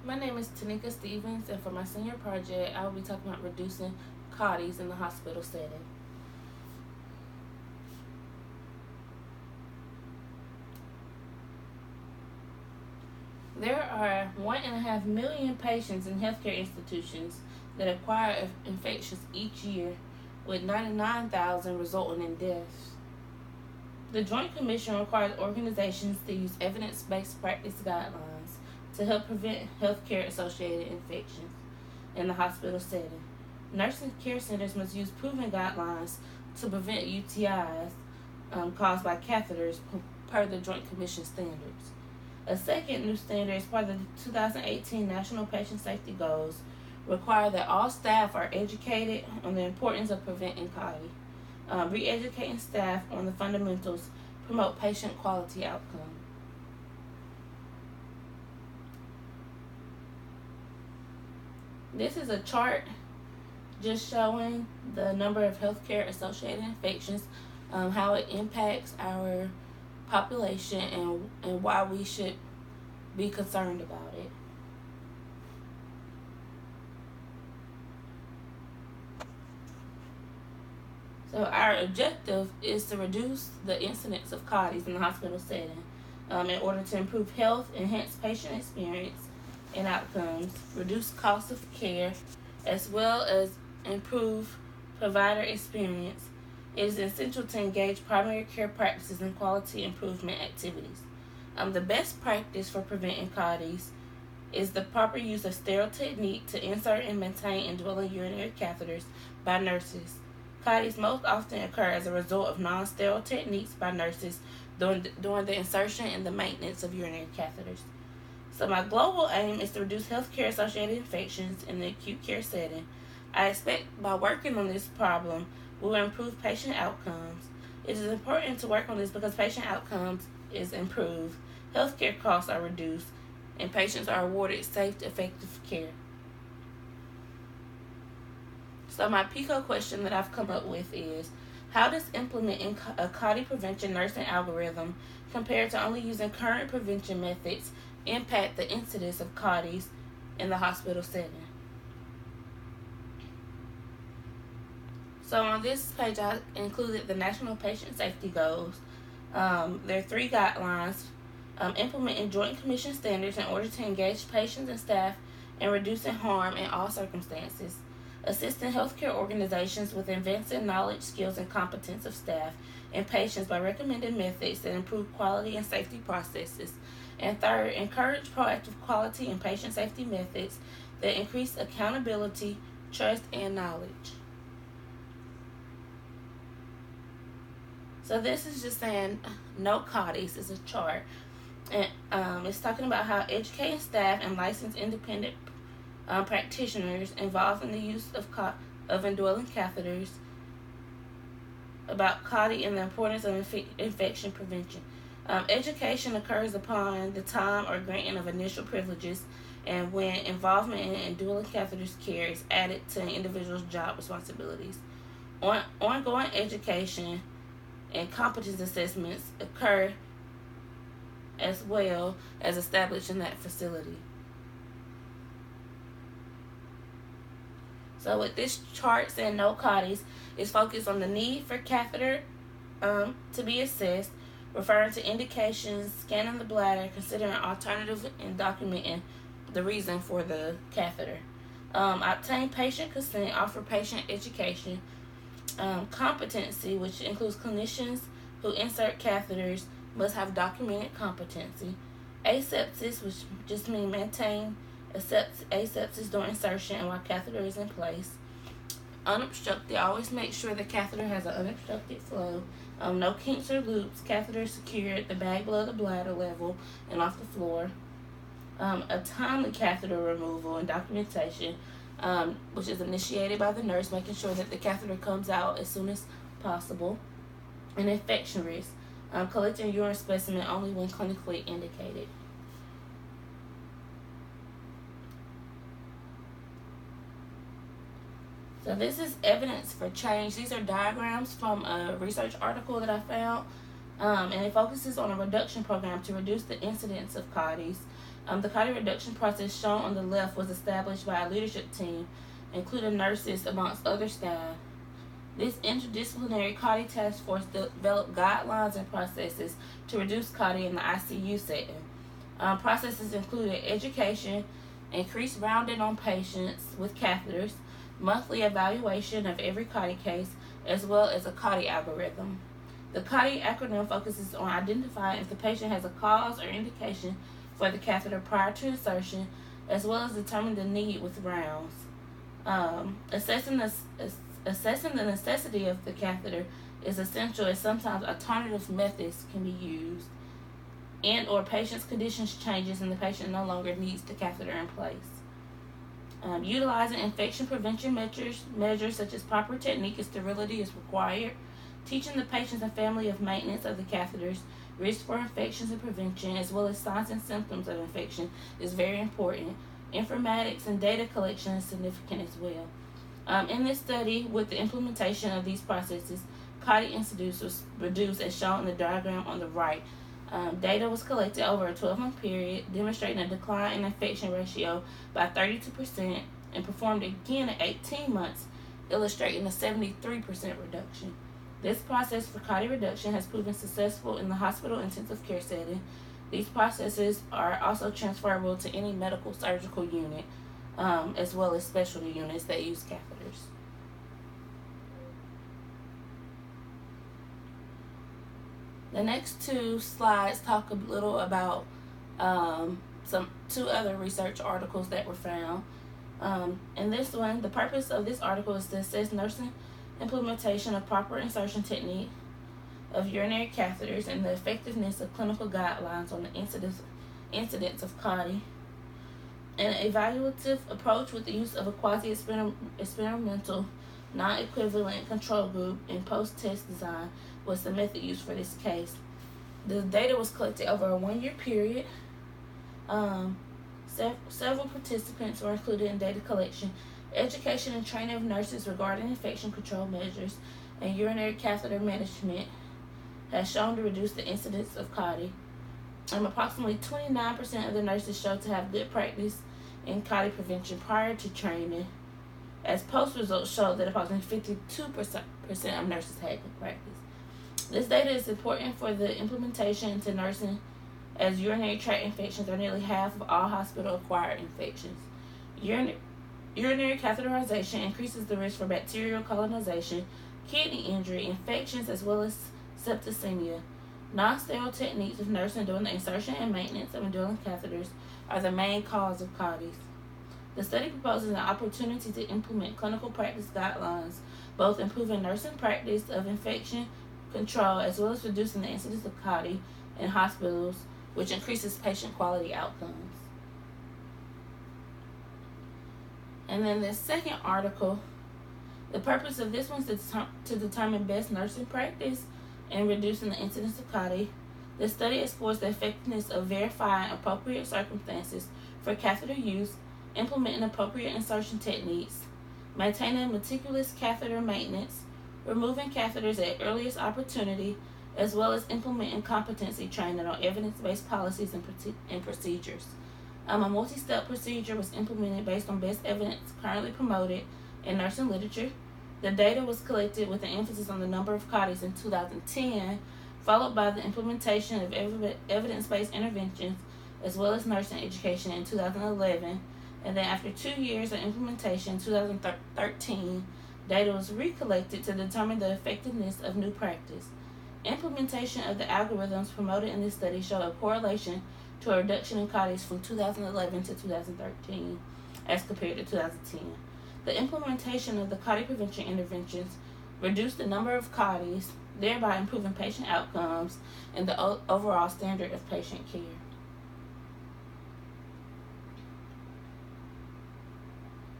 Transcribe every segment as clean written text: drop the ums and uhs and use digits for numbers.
My name is Taneeka Stephens, and for my senior project, I will be talking about reducing CAUTIs in the hospital setting. There are 1.5 million patients in healthcare institutions that acquire infections each year, with 99,000 resulting in deaths. The Joint Commission requires organizations to use evidence-based practice guidelines to help prevent healthcare-associated infections in the hospital setting. Nursing care centers must use proven guidelines to prevent UTIs caused by catheters per the Joint Commission standards. A second new standard, as part of the 2018 National Patient Safety Goals, require that all staff are educated on the importance of preventing CAUTI. Re-educating staff on the fundamentals promote patient quality outcome. This is a chart just showing the number of healthcare associated infections, how it impacts our population, and why we should be concerned about it. So our objective is to reduce the incidence of CAUTIs in the hospital setting in order to improve health, enhance patient experience and outcomes, reduce costs of care, as well as improve provider experience. It is essential to engage primary care practices in quality improvement activities. The best practice for preventing CAUTIs is the proper use of sterile technique to insert and maintain indwelling urinary catheters by nurses. CAUTIs most often occur as a result of non-sterile techniques by nurses during the insertion and the maintenance of urinary catheters. So my global aim is to reduce healthcare-associated infections in the acute care setting. I expect by working on this problem, we will improve patient outcomes. It is important to work on this because patient outcomes is improved, healthcare costs are reduced, and patients are awarded safe, effective care. So my PICO question that I've come up with is, how does implementing a CAUTI prevention nursing algorithm compared to only using current prevention methods impact the incidence of CAUTIs in the hospital setting? So on this page, I included the National Patient Safety Goals. There are 3 guidelines. Implementing Joint Commission standards in order to engage patients and staff in reducing harm in all circumstances. Assisting healthcare organizations with advancing knowledge, skills, and competence of staff and patients by recommending methods that improve quality and safety processes. And third, encourage proactive quality and patient safety methods that increase accountability, trust, and knowledge. So this is just saying no CAUTIs is a chart. And it's talking about how educating staff and licensed independent practitioners involved in the use of indwelling catheters about CAUTI and the importance of infection prevention. Education occurs upon the time or granting of initial privileges and when involvement in indwelling catheters care is added to an individual's job responsibilities. Ongoing education and competence assessments occur as well as established in that facility. So with this chart saying no CAUTIs, it's focused on the need for catheter to be assessed, referring to indications, scanning the bladder, considering alternative, and documenting the reason for the catheter. Obtain patient consent, offer patient education, competency, which includes clinicians who insert catheters must have documented competency. Asepsis, which just means maintain asepsis during insertion and while catheter is in place. Unobstructed, always make sure the catheter has an unobstructed flow. No kinks or loops. Catheter secured, the bag below the bladder level and off the floor. A timely catheter removal and documentation, which is initiated by the nurse, making sure that the catheter comes out as soon as possible. And infection risk, collecting urine specimen only when clinically indicated. So this is evidence for change. These are diagrams from a research article that I found, and it focuses on a reduction program to reduce the incidence of CAUTIs The CAUTI reduction process shown on the left was established by a leadership team, including nurses amongst other staff. This interdisciplinary CAUTI task force developed guidelines and processes to reduce CAUTI in the ICU setting. Processes included education, increased rounding on patients with catheters, monthly evaluation of every CAUTI case, as well as a CAUTI algorithm. The CAUTI acronym focuses on identifying if the patient has a cause or indication for the catheter prior to insertion, as well as determining the need with rounds. Assessing the necessity of the catheter is essential, as sometimes alternative methods can be used, and or patient's conditions changes and the patient no longer needs the catheter in place. Utilizing infection prevention measures such as proper technique and sterility is required. Teaching the patients and family of maintenance of the catheters, risk for infections and prevention, as well as signs and symptoms of infection is very important. Informatics and data collection is significant as well. In this study, with the implementation of these processes, CAUTI incidence was reduced as shown in the diagram on the right. Data was collected over a 12-month period, demonstrating a decline in infection ratio by 32% and performed again at 18 months, illustrating a 73% reduction. This process for CAUTI reduction has proven successful in the hospital intensive care setting. These processes are also transferable to any medical surgical unit, as well as specialty units that use catheters. The next two slides talk a little about two other research articles that were found. In this one, the purpose of this article is to assess nursing implementation of proper insertion technique of urinary catheters and the effectiveness of clinical guidelines on the incidence of CAUTI. An evaluative approach with the use of a quasi-experimental, non-equivalent control group and post-test design was the method used for this case. The data was collected over a 1-year period. Several participants were included in data collection, education and training of nurses regarding infection control measures, and urinary catheter management has shown to reduce the incidence of CAUTI. Approximately 29% of the nurses showed to have good practice in CAUTI prevention prior to training, as post results showed that approximately 52% of nurses had good practice. This data is important for the implementation into nursing, as urinary tract infections are nearly half of all hospital-acquired infections. Urinary catheterization increases the risk for bacterial colonization, kidney injury, infections, as well as septicemia. Non-sterile techniques of nursing during the insertion and maintenance of indwelling catheters are the main cause of CAUTIs. The study proposes an opportunity to implement clinical practice guidelines, both improving nursing practice of infection control as well as reducing the incidence of CAUTI in hospitals, which increases patient quality outcomes. And then the second article, the purpose of this one is to determine best nursing practice and reducing the incidence of CAUTI. The study explores the effectiveness of verifying appropriate circumstances for catheter use, implementing appropriate insertion techniques, maintaining meticulous catheter maintenance, removing catheters at earliest opportunity, as well as implementing competency training on evidence-based policies and procedures. A multi-step procedure was implemented based on best evidence currently promoted in nursing literature. The data was collected with an emphasis on the number of CAUTIs in 2010, followed by the implementation of evidence-based interventions, as well as nursing education in 2011. And then after 2 years of implementation in 2013, data was recollected to determine the effectiveness of new practice. Implementation of the algorithms promoted in this study showed a correlation to a reduction in CAUTIs from 2011 to 2013 as compared to 2010. The implementation of the CAUTI prevention interventions reduced the number of CAUTIs, thereby improving patient outcomes and the overall standard of patient care.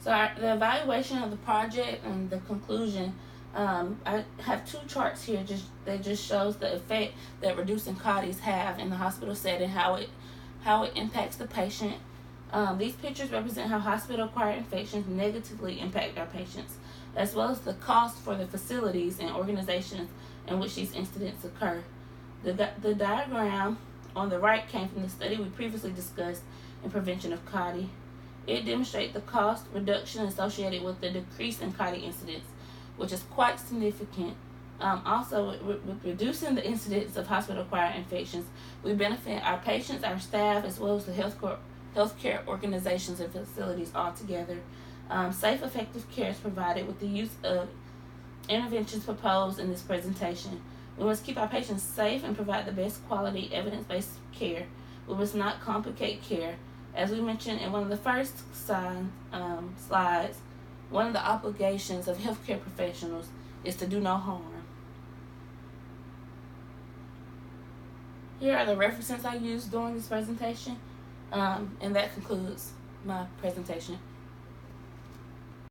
So the evaluation of the project and the conclusion, I have two charts here that just shows the effect that reducing CAUTIs have in the hospital setting, how it impacts the patient. These pictures represent how hospital-acquired infections negatively impact our patients, as well as the cost for the facilities and organizations in which these incidents occur. The diagram on the right came from the study we previously discussed and prevention of CAUTI. It demonstrates the cost reduction associated with the decrease in CAUTI incidence, which is quite significant. Also, with reducing the incidence of hospital-acquired infections, we benefit our patients, our staff, as well as the healthcare organizations and facilities altogether. Safe, effective care is provided with the use of interventions proposed in this presentation. We must keep our patients safe and provide the best quality evidence-based care. We must not complicate care. As we mentioned in one of the first slides, one of the obligations of healthcare professionals is to do no harm. Here are the references I used during this presentation, and that concludes my presentation.